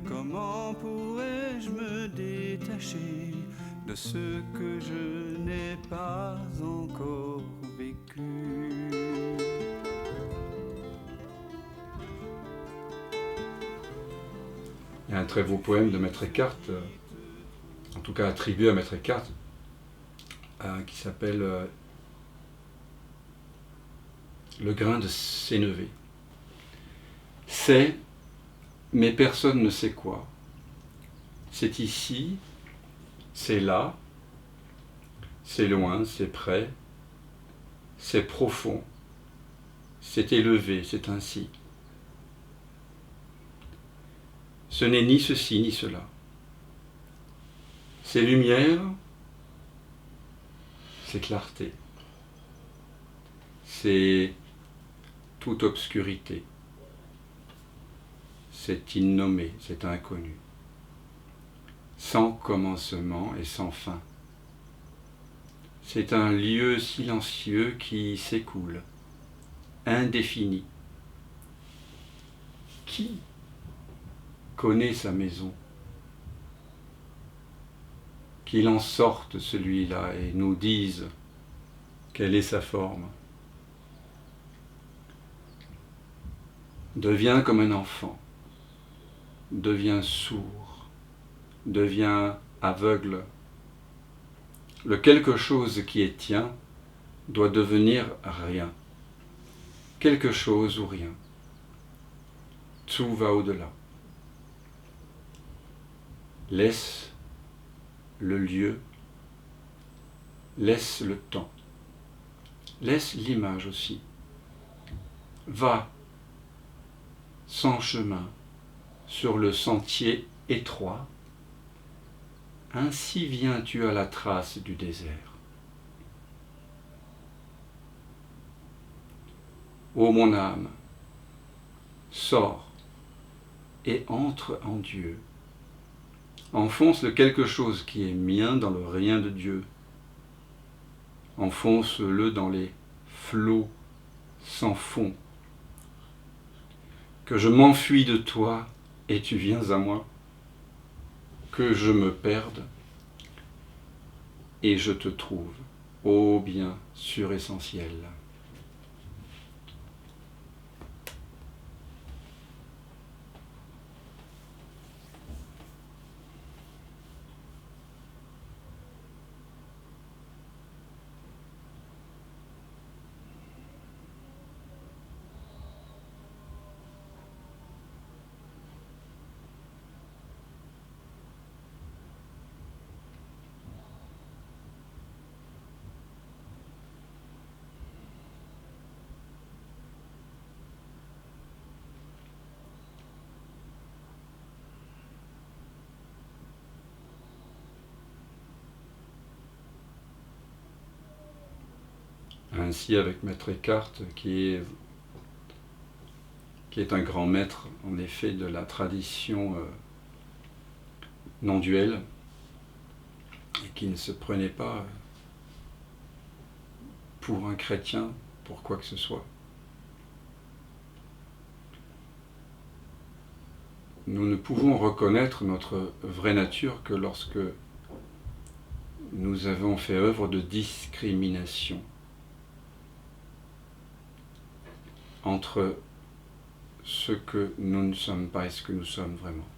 Comment pourrais-je me détacher de ce que je n'ai pas encore vécu? Il y a un très beau poème de Maître Eckhart, en tout cas attribué à Maître Eckhart, qui s'appelle Le grain de sénévé. C'est, mais personne ne sait quoi. C'est ici, c'est là, c'est loin, c'est près, c'est profond, c'est élevé, c'est ainsi. Ce n'est ni ceci ni cela. C'est lumière, c'est clarté, c'est toute obscurité, c'est innommé, c'est inconnu, sans commencement et sans fin. C'est un lieu silencieux qui s'écoule, indéfini. Qui connaît sa maison? Qu'il en sorte celui-là et nous dise quelle est sa forme. Deviens comme un enfant, deviens sourd, deviens aveugle. Le quelque chose qui est tien doit devenir rien. Quelque chose ou rien. Tout va au-delà. Laisse le lieu, laisse le temps, laisse l'image aussi. Va sans chemin sur le sentier étroit, ainsi viens-tu à la trace du désert. Ô mon âme, sors et entre en Dieu. Enfonce le quelque chose qui est mien dans le rien de Dieu. Enfonce-le dans les flots sans fond. Que je m'enfuis de toi et tu viens à moi. Que je me perde et je te trouve, ô bien suressentiel. Ainsi avec Maître Eckhart, qui est un grand maître, en effet, de la tradition non-duelle, et qui ne se prenait pas pour un chrétien, pour quoi que ce soit. Nous ne pouvons reconnaître notre vraie nature que lorsque nous avons fait œuvre de discrimination entre ce que nous ne sommes pas et ce que nous sommes vraiment.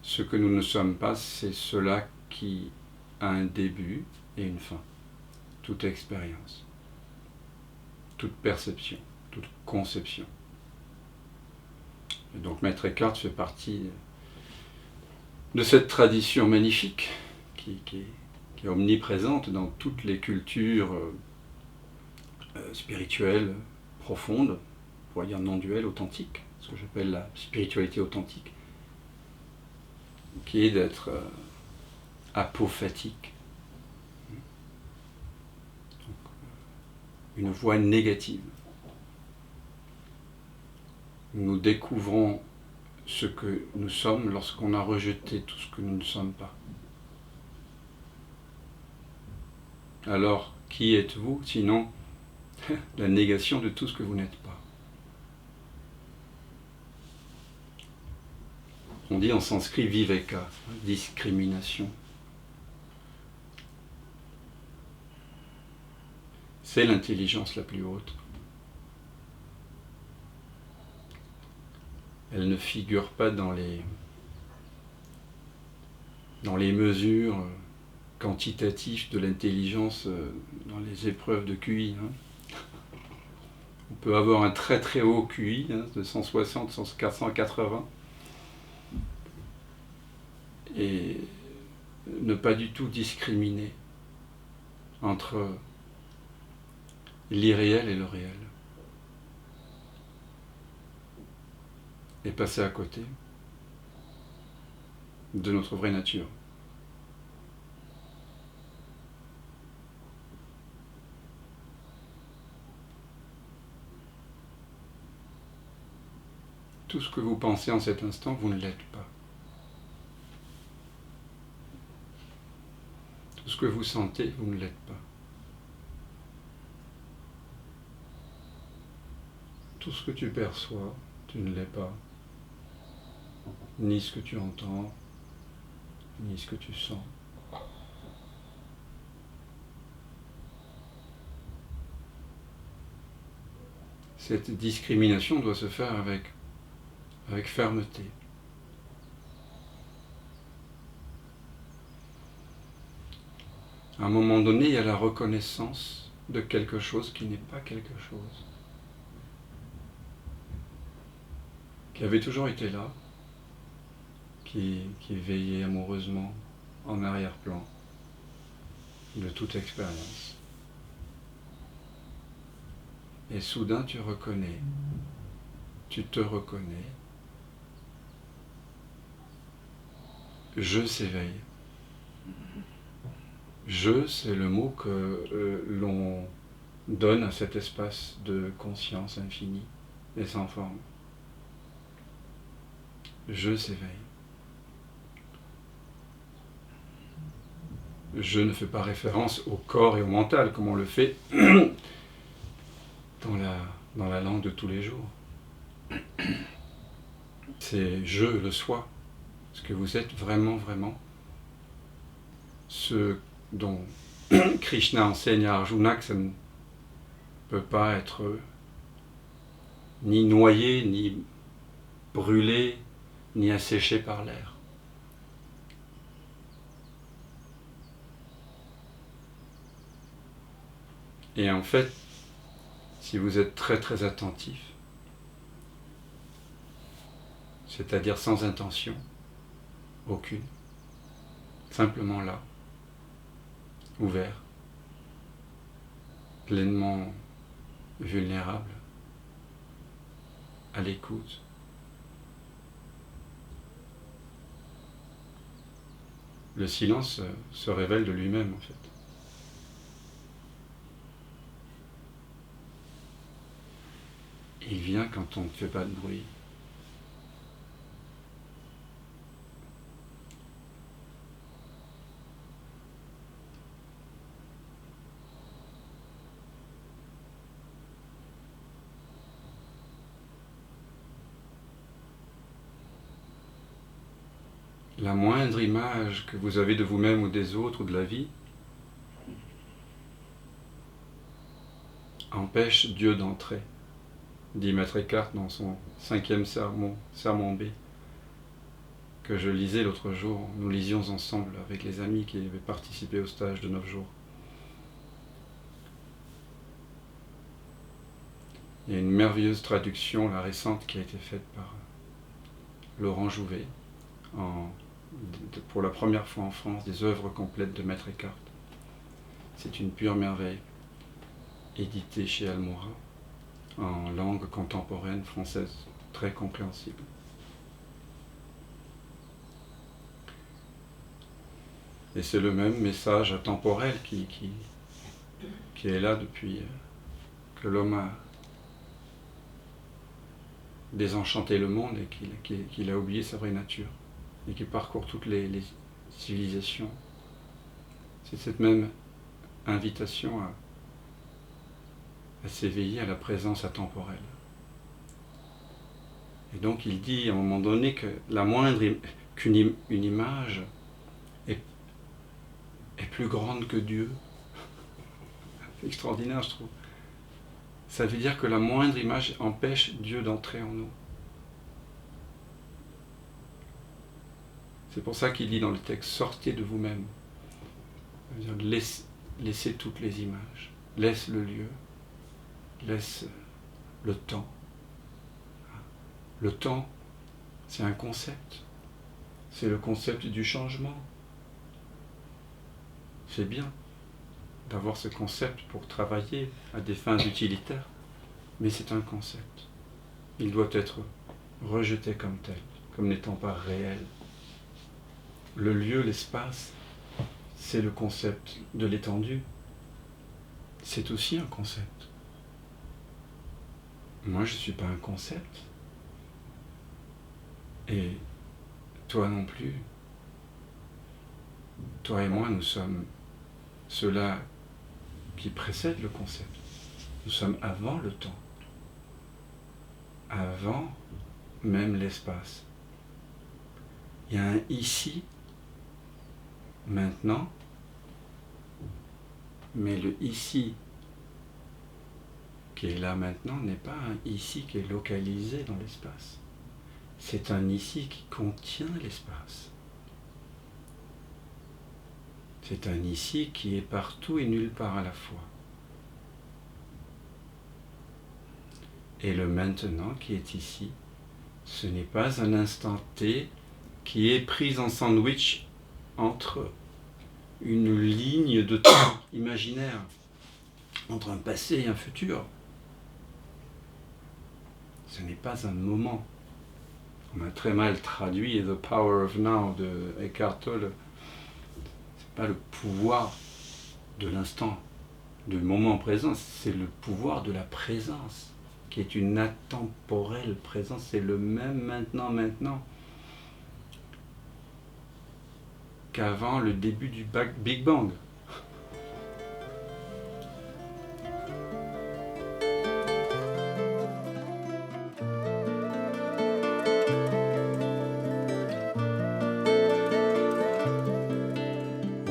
Ce que nous ne sommes pas, c'est cela qui a un début et une fin. Toute expérience, toute perception, toute conception. Et donc Maître Eckhart fait partie de cette tradition magnifique qui est omniprésente dans toutes les cultures spirituelles profondes, on pourrait dire non-duelles, authentiques, ce que j'appelle la spiritualité authentique, qui est d'être apophatique. Donc, une voie négative. Nous découvrons ce que nous sommes lorsqu'on a rejeté tout ce que nous ne sommes pas. Alors, qui êtes-vous sinon la négation de tout ce que vous n'êtes pas? On dit en sanskrit viveka, discrimination. C'est l'intelligence la plus haute. Elle ne figure pas dans les mesures quantitatives de l'intelligence dans les épreuves de QI. On peut avoir un très très haut QI, de 160, 480, et ne pas du tout discriminer entre l'irréel et le réel. Et passer à côté de notre vraie nature. Tout ce que vous pensez en cet instant, vous ne l'êtes pas. Tout ce que vous sentez, vous ne l'êtes pas. Tout ce que tu perçois, tu ne l'es pas. Ni ce que tu entends, ni ce que tu sens. Cette discrimination doit se faire avec fermeté. À un moment donné, il y a la reconnaissance de quelque chose qui n'est pas quelque chose, qui avait toujours été là, qui veillait amoureusement en arrière-plan de toute expérience. Et soudain tu reconnais, tu te reconnais, je s'éveille. Je, c'est le mot que l'on donne à cet espace de conscience infinie et sans forme. Je s'éveille. Je ne fais pas référence au corps et au mental comme on le fait dans la langue de tous les jours. C'est je, le soi, ce que vous êtes vraiment, vraiment. Ce dont Krishna enseigne à Arjuna que ça ne peut pas être ni noyé, ni brûlé, ni asséché par l'air. Et en fait, si vous êtes très très attentif, c'est-à-dire sans intention aucune, simplement là, ouvert, pleinement vulnérable, à l'écoute, le silence se révèle de lui-même en fait. Il vient quand on ne fait pas de bruit. La moindre image que vous avez de vous-même ou des autres ou de la vie empêche Dieu d'entrer, dit Maître Eckhart dans son 5e sermon B, que je lisais l'autre jour. Nous lisions ensemble avec les amis qui avaient participé au stage de 9 jours. Il y a une merveilleuse traduction, la récente, qui a été faite par Laurent Jouvet, pour la première fois en France, des œuvres complètes de Maître Eckhart. C'est une pure merveille, éditée chez Almora, en langue contemporaine française, très compréhensible. Et c'est le même message atemporel qui est là depuis que l'homme a désenchanté le monde et qu'il a oublié sa vraie nature, et qui parcourt toutes les civilisations. C'est cette même invitation à s'éveiller à la présence atemporelle. Et donc il dit à un moment donné que une image est plus grande que Dieu. C'est extraordinaire, je trouve. Ça veut dire que la moindre image empêche Dieu d'entrer en nous. C'est pour ça qu'il dit dans le texte, sortez de vous-même. Ça veut dire, laissez toutes les images. Laisse le lieu. Laisse le temps. Le temps, c'est un concept. C'est le concept du changement. C'est bien d'avoir ce concept pour travailler à des fins utilitaires, mais c'est un concept. Il doit être rejeté comme tel, comme n'étant pas réel. Le lieu, l'espace, c'est le concept de l'étendue. C'est aussi un concept. Moi, je ne suis pas un concept. Et toi non plus. Toi et moi, nous sommes ceux-là qui précèdent le concept. Nous sommes avant le temps. Avant même l'espace. Il y a un ici, maintenant, mais le ici qui est là maintenant n'est pas un ici qui est localisé dans l'espace. C'est un ici qui contient l'espace. C'est un ici qui est partout et nulle part à la fois. Et le maintenant qui est ici, ce n'est pas un instant T qui est pris en sandwich entre une ligne de temps imaginaire, entre un passé et un futur. Ce n'est pas un moment. On a très mal traduit The Power of Now de Eckhart Tolle. C'est pas le pouvoir de l'instant, du moment présent, c'est le pouvoir de la présence, qui est une intemporelle présence, c'est le même maintenant, qu'avant le début du Big Bang.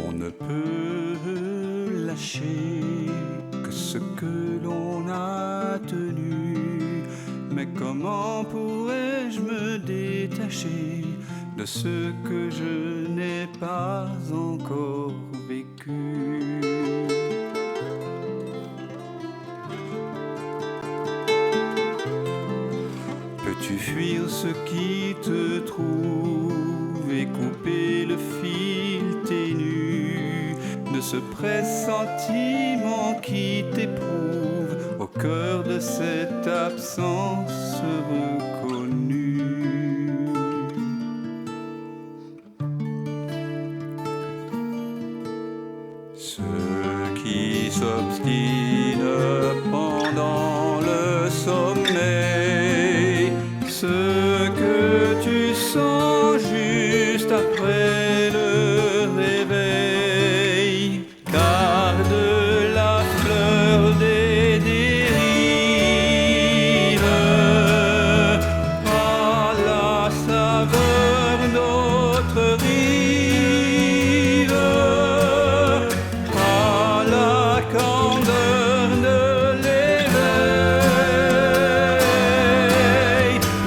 On ne peut lâcher que ce que l'on a tenu, mais comment pourrais-je me détacher de ce que je n'ai pas encore vécu? Peux-tu fuir ce qui te trouve et couper le fil ténu de ce pressentiment qui t'éprouve au cœur de cette absence reconnue? Ceux qui s'obstinent pendant le sommeil, ce que tu sens juste après le réveil, garde la fleur des dérives à la saveur d'autres rives, à la candeur de l'éveil.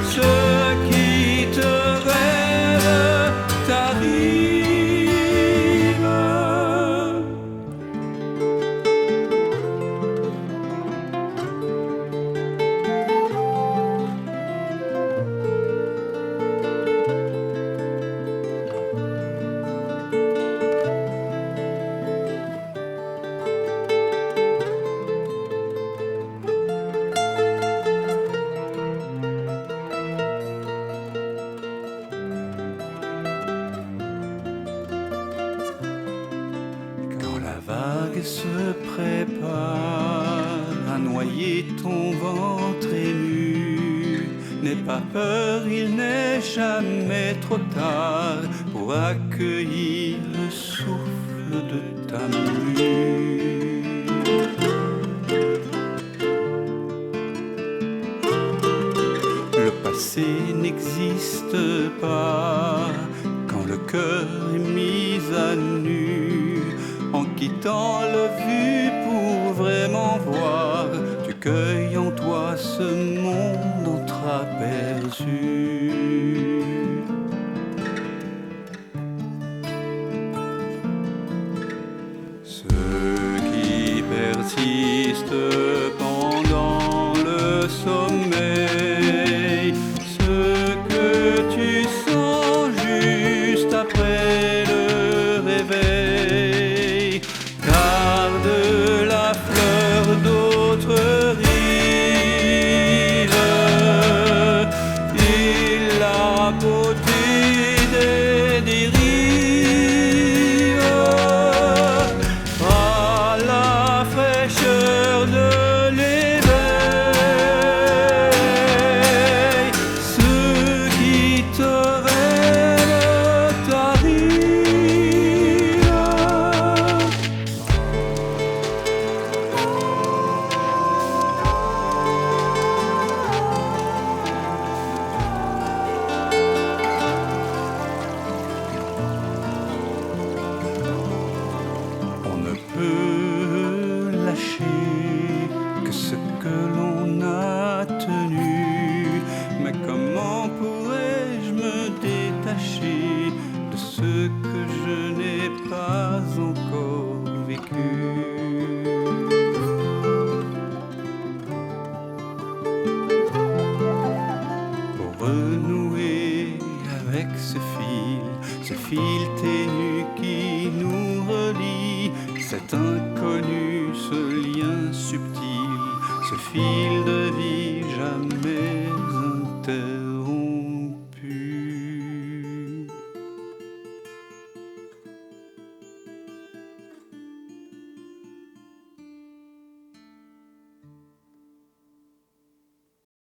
Ce qui te rêve t'arrive. Quand la vague se prépare à noyer ton ventre ému, n'aie pas peur, il n'est jamais trop tard pour accueillir le souffle de ta mue. Le passé n'existe pas. Quand le cœur est mis à nu, en quittant la vue pour vraiment voir, tu cueilles en toi ce monde entreaperçu. Ceux qui persistent pendant le sommeil, ce que tu sens juste après le réveil, garde la fleur d'autres rives et la beauté des dérives, à la fraîcheur de l'éveil. Ceux qui te rêvent t'arrivent. On ne peut lâcher que ce que l'on a tenu, mais comment pourrais-je me détacher de ce que je n'ai pas encore vécu? Pour renouer avec ce fil ténu qui nous relie, cet inconnu, ce lien subtil, ce fil de vie jamais